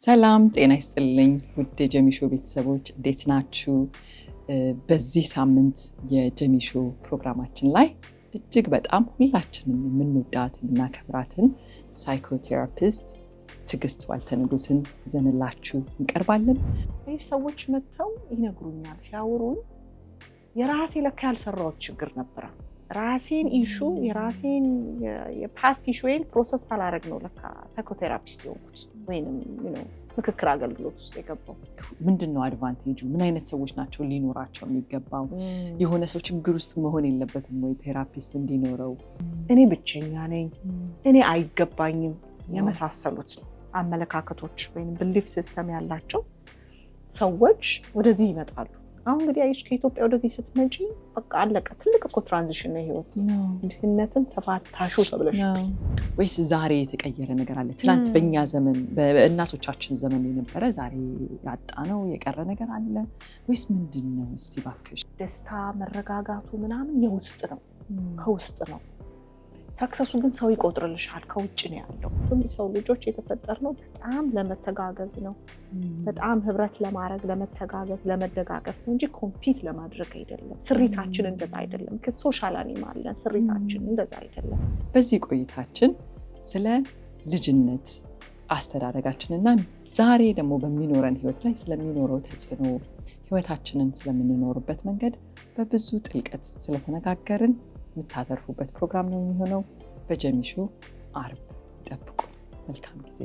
ሰላም ጤና ይስጥልኝ ውድ የጀሚሾ ቤተሰቦች እንዴት ናችሁ? በዚህ ሳምንት የጀሚሾ ፕሮግራማችን ላይ እጅግ በጣም ሁላችንም የምንወዳት የምናከብራትን ሳይኮቴራፒስት ትዕግስት ዋልተንጉስን ይዘንላችሁ እንቀርባለን። ሰዎች መጥተው ይነግሩኛል ሲያወሩኝ የራሴ ለካ ያልሰራሁት ችግር ነበር። ራሴን ኢሹ የራሴን የፓስት ኢሹን ፕሮሰስ አላረግ ነው ለካ ሳይኮቴራፒስት የሆንኩት ወይንም ምክክር አገልግሎት ውስጥ የገባው። ምንድነው አድቫንቴጁ? ምን አይነት ሰዎች ናቸው ሊኖራቸው የሚገባው? የሆነ ሰው ችግር ውስጥ መሆን የለበትም ወይ ቴራፒስት እንዲኖረው? እኔ ብቸኛ ነኝ፣ እኔ አይገባኝም የመሳሰሉት አመለካከቶች ወይም ብሊፍ ሲስተም ያላቸው ሰዎች ወደዚህ ይመጣሉ። አሁን እንግዲህ አይሽ ከኢትዮጵያ ወደዚህ ስትመጪ በቃ አለቀ። ትልቅ እኮ ትራንዚሽን ነው ህይወት። ድህነትን ተፋታሹ ተብለሽ ወይስ ዛሬ የተቀየረ ነገር አለ? ትናንት በእኛ ዘመን በእናቶቻችን ዘመን የነበረ ዛሬ ያጣነው የቀረ ነገር አለ ወይስ ምንድነው? እስቲ ባክሽ። ደስታ መረጋጋቱ ምናምን የውስጥ ነው፣ ከውስጥ ነው። ሰክሰሱ ግን ሰው ይቆጥርልሻል፣ ከውጭ ነው ያለው። ሰው ልጆች የተፈጠርነው በጣም ለመተጋገዝ ነው። በጣም ህብረት ለማድረግ፣ ለመተጋገዝ፣ ለመደጋገፍ ነው እንጂ ኮምፒት ለማድረግ አይደለም። ስሪታችን እንደዛ አይደለም። ከሶሻል አኒማል አለን፣ ስሪታችን እንደዛ አይደለም። በዚህ ቆይታችን ስለ ልጅነት አስተዳደጋችንና ዛሬ ደግሞ በሚኖረን ህይወት ላይ ስለሚኖረው ተጽዕኖ፣ ህይወታችንን ስለምንኖርበት መንገድ በብዙ ጥልቀት ስለተነጋገርን የምታተርፉበት ፕሮግራም ነው የሚሆነው። በጀሚሾ አርብ ጠብቁ። መልካም ጊዜ።